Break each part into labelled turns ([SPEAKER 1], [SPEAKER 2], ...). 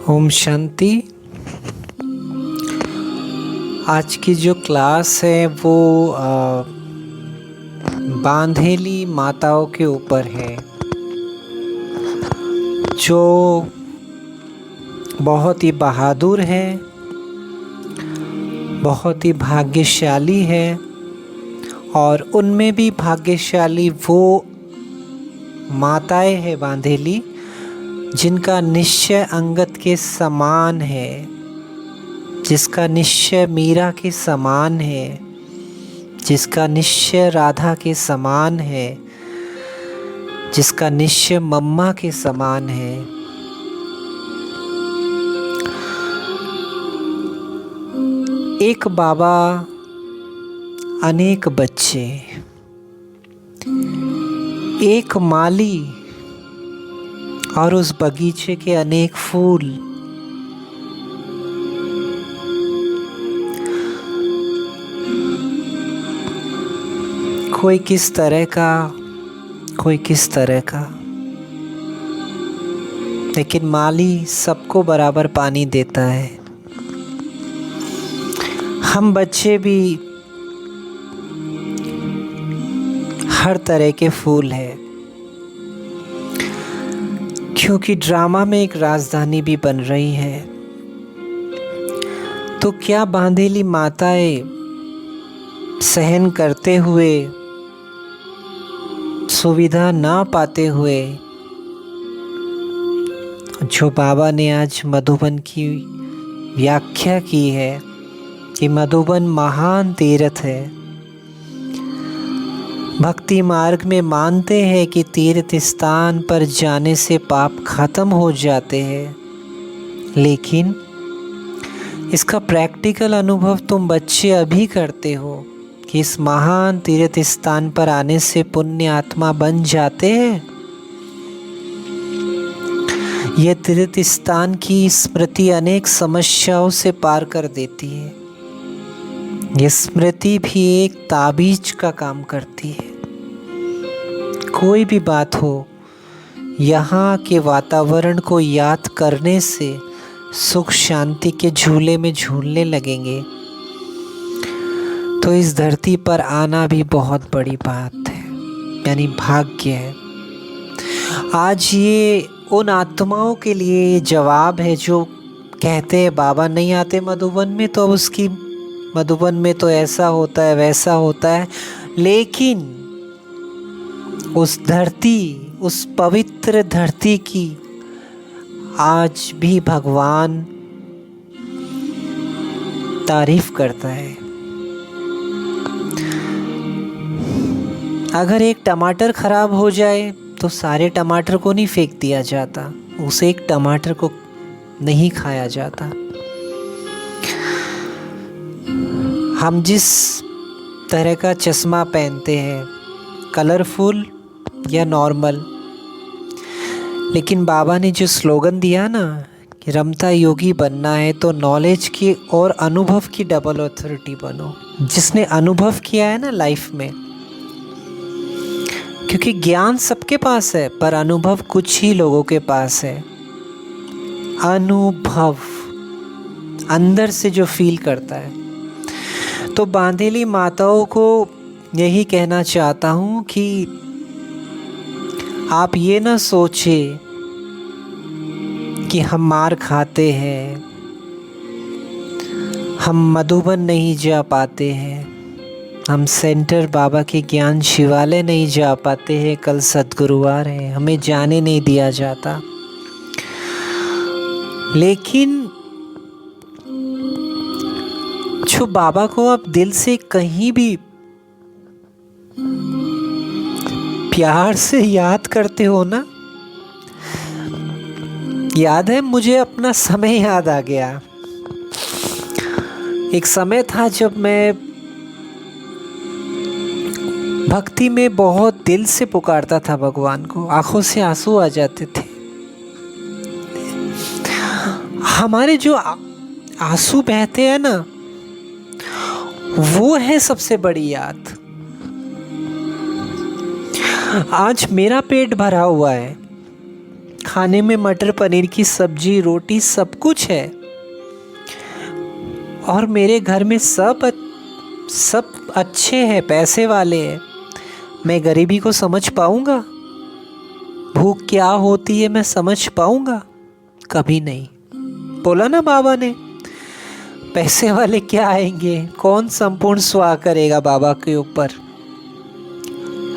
[SPEAKER 1] ओम शांति। आज की जो क्लास है वो बांधेली माताओं के ऊपर है, जो बहुत ही बहादुर है, बहुत ही भाग्यशाली है। और उनमें भी भाग्यशाली वो माताएं हैं बांधेली जिनका निश्चय अंगद के समान है, जिसका निश्चय मीरा के समान है, जिसका निश्चय राधा के समान है, जिसका निश्चय मम्मा के समान है। एक बाबा, अनेक बच्चे, एक माली और उस बगीचे के अनेक फूल। कोई किस तरह का, कोई किस तरह का, लेकिन माली सबको बराबर पानी देता है। हम बच्चे भी हर तरह के फूल हैं, क्योंकि ड्रामा में एक राजधानी भी बन रही है। तो क्या बांधेली माताएं सहन करते हुए, सुविधा ना पाते हुए, जो बाबा ने आज मधुबन की व्याख्या की है कि मधुबन महान तीर्थ है। भक्ति मार्ग में मानते हैं कि तीर्थ स्थान पर जाने से पाप खत्म हो जाते हैं, लेकिन इसका प्रैक्टिकल अनुभव तुम बच्चे अभी करते हो कि इस महान तीर्थ स्थान पर आने से पुण्य आत्मा बन जाते हैं। यह तीर्थ स्थान की स्मृति अनेक समस्याओं से पार कर देती है। यह स्मृति भी एक ताबीज का काम करती है। कोई भी बात हो, यहाँ के वातावरण को याद करने से सुख शांति के झूले में झूलने लगेंगे। तो इस धरती पर आना भी बहुत बड़ी बात है, यानी भाग्य है। आज ये उन आत्माओं के लिए जवाब है जो कहते हैं बाबा नहीं आते मधुबन में, तो उसकी मधुबन में तो ऐसा होता है, वैसा होता है। लेकिन उस धरती, उस पवित्र धरती की आज भी भगवान तारीफ करता है। अगर एक टमाटर खराब हो जाए तो सारे टमाटर को नहीं फेंक दिया जाता, उस एक टमाटर को नहीं खाया जाता। हम जिस तरह का चश्मा पहनते हैं, कलरफुल या नॉर्मल, लेकिन बाबा ने जो स्लोगन दिया ना कि रमता योगी बनना है तो नॉलेज की और अनुभव की डबल अथॉरिटी बनो। जिसने अनुभव किया है ना लाइफ में, क्योंकि ज्ञान सबके पास है पर अनुभव कुछ ही लोगों के पास है। अनुभव अंदर से जो फील करता है। तो बांधेली माताओं को यही कहना चाहता हूँ कि आप ये ना सोचे कि हम मार खाते हैं, हम मधुबन नहीं जा पाते हैं, हम सेंटर बाबा के ज्ञान शिवालय नहीं जा पाते हैं, कल सद्गुरुवार है, हमें जाने नहीं दिया जाता। लेकिन जो बाबा को आप दिल से कहीं भी प्यार से याद करते हो ना, याद है मुझे अपना समय याद आ गया। एक समय था जब मैं भक्ति में बहुत दिल से पुकारता था भगवान को, आंखों से आंसू आ जाते थे। हमारे जो आंसू बहते हैं ना, वो है सबसे बड़ी याद। आज मेरा पेट भरा हुआ है, खाने में मटर पनीर की सब्जी, रोटी सब कुछ है, और मेरे घर में सब अच्छे हैं, पैसे वाले हैं, मैं गरीबी को समझ पाऊंगा? भूख क्या होती है मैं समझ पाऊंगा? कभी नहीं। बोला ना बाबा ने, पैसे वाले क्या आएंगे, कौन संपूर्ण स्वाह करेगा बाबा के ऊपर?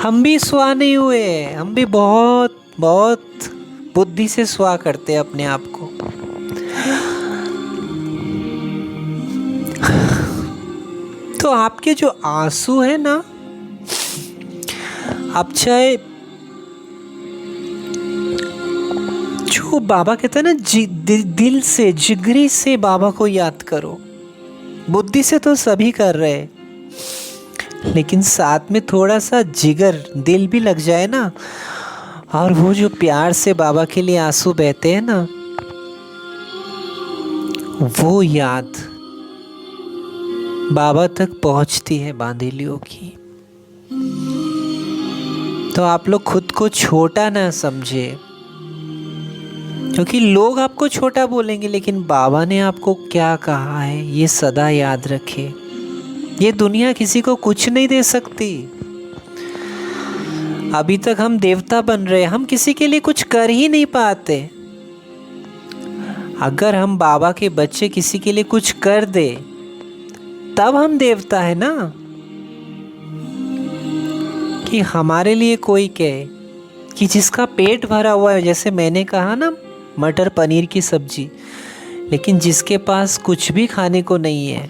[SPEAKER 1] हम भी स्वाह नहीं हुए, हम भी बहुत बहुत बुद्धि से स्वाह करते हैं अपने आप को। तो आपके जो आंसू है ना, आप चाहे जो बाबा कहते हैं ना, दिल से, जिगरी से बाबा को याद करो। बुद्धि से तो सभी कर रहे हैं, लेकिन साथ में थोड़ा सा जिगर, दिल भी लग जाए ना, और वो जो प्यार से बाबा के लिए आंसू बहते हैं ना, वो याद बाबा तक पहुंचती है बांधेलियों की। तो आप लोग खुद को छोटा ना समझे, क्योंकि लोग आपको छोटा बोलेंगे, लेकिन बाबा ने आपको क्या कहा है ये सदा याद रखे। ये दुनिया किसी को कुछ नहीं दे सकती। अभी तक हम देवता बन रहे, हम किसी के लिए कुछ कर ही नहीं पाते। अगर हम बाबा के बच्चे किसी के लिए कुछ कर दे, तब हम देवता है ना। कि हमारे लिए कोई कहे कि जिसका पेट भरा हुआ है, जैसे मैंने कहा ना, मटर पनीर की सब्जी, लेकिन जिसके पास कुछ भी खाने को नहीं है,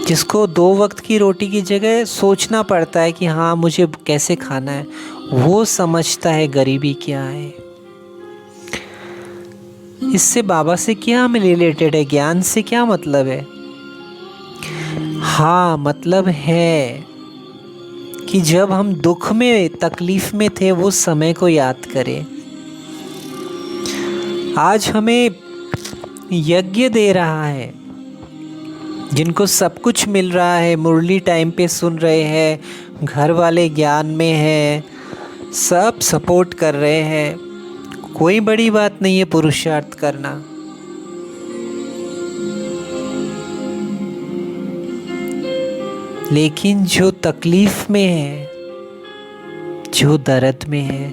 [SPEAKER 1] जिसको 2 वक्त की रोटी की जगह सोचना पड़ता है कि हाँ मुझे कैसे खाना है, वो समझता है गरीबी क्या है। इससे बाबा से क्या रिलेटेड है, ज्ञान से क्या मतलब है? हाँ, मतलब है कि जब हम दुख में, तकलीफ में थे, वो समय को याद करें। आज हमें यज्ञ दे रहा है, जिनको सब कुछ मिल रहा है, मुरली टाइम पे सुन रहे हैं, घर वाले ज्ञान में हैं, सब सपोर्ट कर रहे हैं। कोई बड़ी बात नहीं है पुरुषार्थ करना। लेकिन जो तकलीफ में है, जो दर्द में है,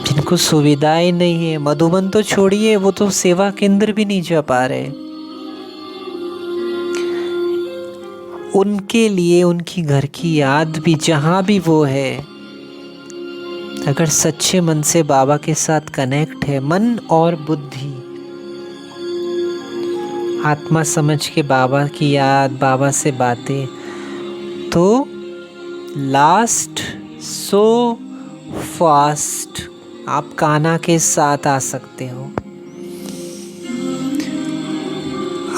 [SPEAKER 1] जिनको सुविधाएं नहीं है, मधुबन तो छोड़िए, वो तो सेवा केंद्र भी नहीं जा पा रहे, उनके लिए उनकी घर की याद भी, जहाँ भी वो है, अगर सच्चे मन से बाबा के साथ कनेक्ट है, मन और बुद्धि, आत्मा समझ के बाबा की याद, बाबा से बातें, तो लास्ट सो फास्ट आप कान्हा के साथ आ सकते हो।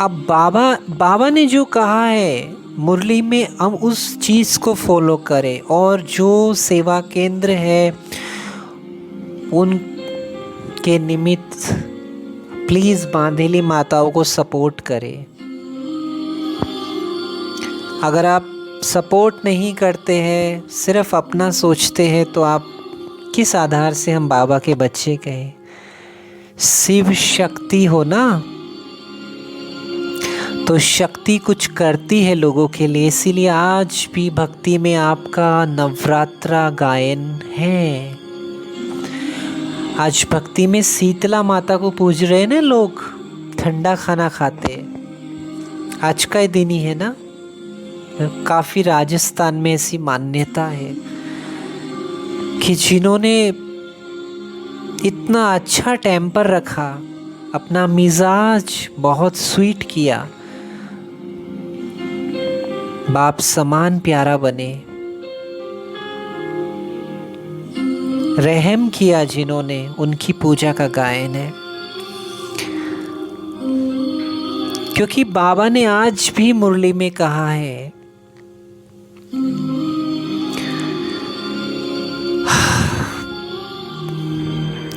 [SPEAKER 1] अब बाबा ने जो कहा है मुरली में, हम उस चीज़ को फॉलो करें, और जो सेवा केंद्र है उनके निमित्त प्लीज़ बांधेली माताओं को सपोर्ट करें। अगर आप सपोर्ट नहीं करते हैं, सिर्फ अपना सोचते हैं, तो आप किस आधार से हम बाबा के बच्चे कहें? शिव शक्ति हो ना, तो शक्ति कुछ करती है लोगों के लिए। इसीलिए आज भी भक्ति में आपका नवरात्रा गायन है। आज भक्ति में शीतला माता को पूज रहे हैं ना लोग, ठंडा खाना खाते। आज का ही दिन ही है ना। काफ़ी राजस्थान में ऐसी मान्यता है कि जिन्होंने इतना अच्छा टेम्पर रखा, अपना मिजाज बहुत स्वीट किया, बाप समान प्यारा बने, रहम किया जिन्होंने, उनकी पूजा का गायन है। क्योंकि बाबा ने आज भी मुरली में कहा है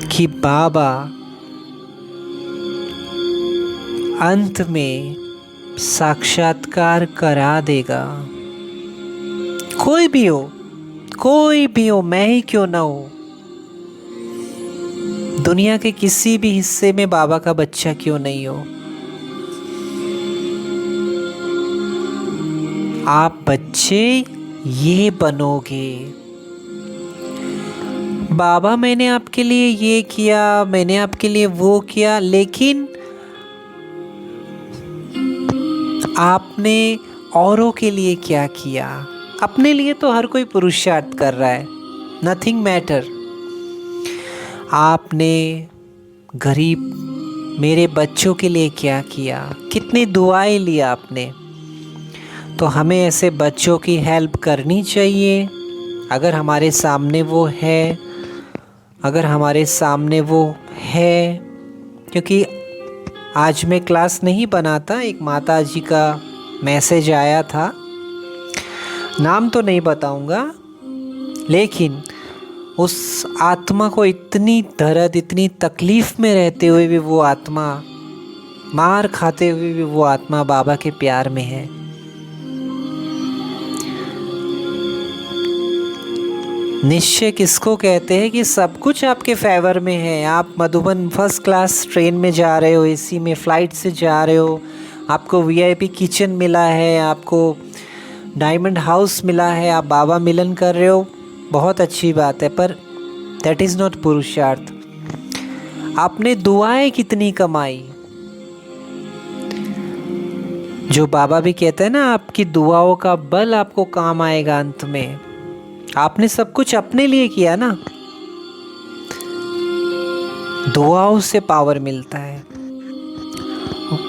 [SPEAKER 1] कि बाबा अंत में साक्षात्कार करा देगा। कोई भी हो, मैं ही क्यों ना हो, दुनिया के किसी भी हिस्से में बाबा का बच्चा क्यों नहीं हो, आप बच्चे ये बनोगे। बाबा मैंने आपके लिए ये किया, मैंने आपके लिए वो किया, लेकिन आपने औरों के लिए क्या किया? अपने लिए तो हर कोई पुरुषार्थ कर रहा है, नथिंग मैटर। आपने गरीब मेरे बच्चों के लिए क्या किया? कितनी दुआएं ली आपने? तो हमें ऐसे बच्चों की हेल्प करनी चाहिए अगर हमारे सामने वो है, क्योंकि आज मैं क्लास नहीं बनाता, एक माता जी का मैसेज आया था, नाम तो नहीं बताऊंगा, लेकिन उस आत्मा को इतनी दर्द, इतनी तकलीफ़ में रहते हुए भी वो आत्मा, मार खाते हुए भी वो आत्मा बाबा के प्यार में है। निश्चय किसको कहते हैं कि सब कुछ आपके फेवर में है। आप मधुबन फर्स्ट क्लास ट्रेन में जा रहे हो, एसी में, फ़्लाइट से जा रहे हो, आपको वीआईपी किचन मिला है, आपको डायमंड हाउस मिला है, आप बाबा मिलन कर रहे हो, बहुत अच्छी बात है, पर दैट इज़ नॉट पुरुषार्थ। आपने दुआएं कितनी कमाई, जो बाबा भी कहते हैं ना, आपकी दुआओं का बल आपको काम आएगा अंत में। आपने सब कुछ अपने लिए किया ना, दुआओं से पावर मिलता है।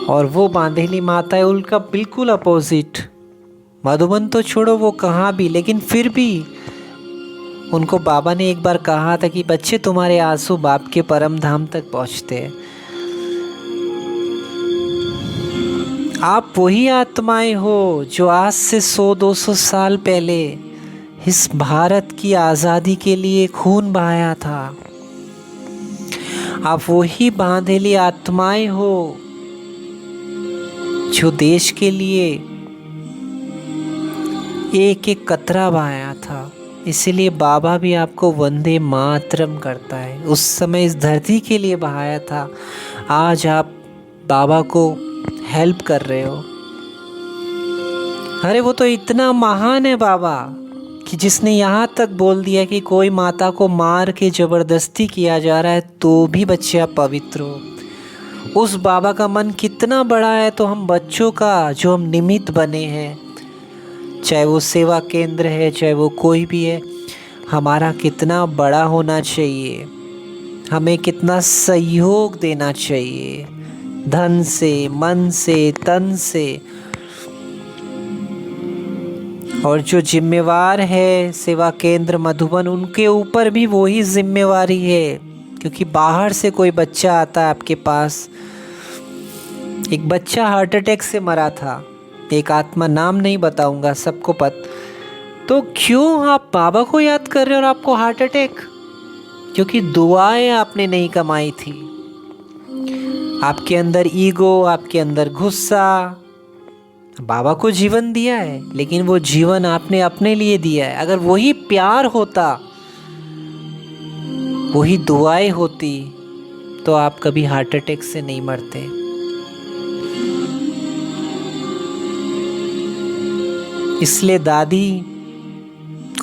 [SPEAKER 1] और वो बांधेली माता है, उनका बिल्कुल अपोजिट। मधुबन तो छोड़ो, वो कहाँ भी, लेकिन फिर भी उनको बाबा ने एक बार कहा था कि बच्चे तुम्हारे आंसू बाप के परम धाम तक पहुँचते हैं। आप वही आत्माएं हो जो आज से 100-200 साल पहले इस भारत की आज़ादी के लिए खून बहाया था। आप वही बांधेली आत्माएं हो जो देश के लिए एक एक कतरा बहाया था। इसीलिए बाबा भी आपको वंदे मातरम करता है। उस समय इस धरती के लिए बहाया था, आज आप बाबा को हेल्प कर रहे हो। अरे वो तो इतना महान है बाबा कि जिसने यहाँ तक बोल दिया कि कोई माता को मार के ज़बरदस्ती किया जा रहा है तो भी बच्चे आप पवित्र हो। उस बाबा का मन कितना बड़ा है, तो हम बच्चों का जो हम निमित्त बने हैं, चाहे वो सेवा केंद्र है, चाहे वो कोई भी है, हमारा कितना बड़ा होना चाहिए, हमें कितना सहयोग देना चाहिए, धन से, मन से, तन से। और जो जिम्मेवार है सेवा केंद्र मधुबन, उनके ऊपर भी वही जिम्मेवारी है, क्योंकि बाहर से कोई बच्चा आता है आपके पास। एक बच्चा हार्ट अटैक से मरा था, एक आत्मा, नाम नहीं बताऊंगा, सबको तो क्यों आप बाबा को याद कर रहे हो और आपको हार्ट अटैक? क्योंकि दुआएं आपने नहीं कमाई थी। आपके अंदर ईगो, आपके अंदर गुस्सा। बाबा को जीवन दिया है, लेकिन वो जीवन आपने अपने लिए दिया है। अगर वही प्यार होता, वही दुआएं होती, तो आप कभी हार्ट अटैक से नहीं मरते। इसलिए दादी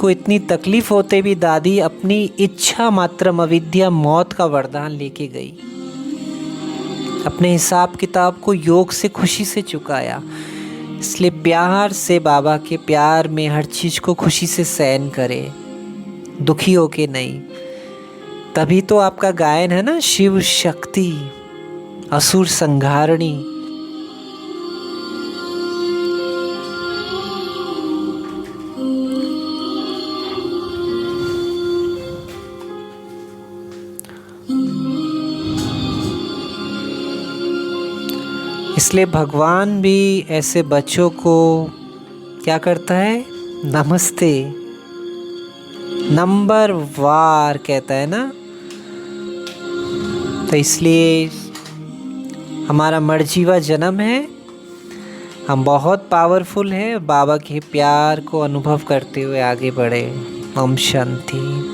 [SPEAKER 1] को इतनी तकलीफ होते भी दादी अपनी इच्छा मात्रम अविद्या मौत का वरदान लेके गई। अपने हिसाब किताब को योग से खुशी से चुकाया। इसलिए प्यार से, बाबा के प्यार में हर चीज़ को खुशी से सहन करे, दुखी होके नहीं। तभी तो आपका गायन है ना, शिव शक्ति असुर संहारणी। इसलिए भगवान भी ऐसे बच्चों को क्या करता है, नमस्ते नंबर वार कहता है ना। तो इसलिए हमारा मर्जीवा जन्म है, हम बहुत पावरफुल हैं, बाबा के प्यार को अनुभव करते हुए आगे बढ़े। ओम शांति।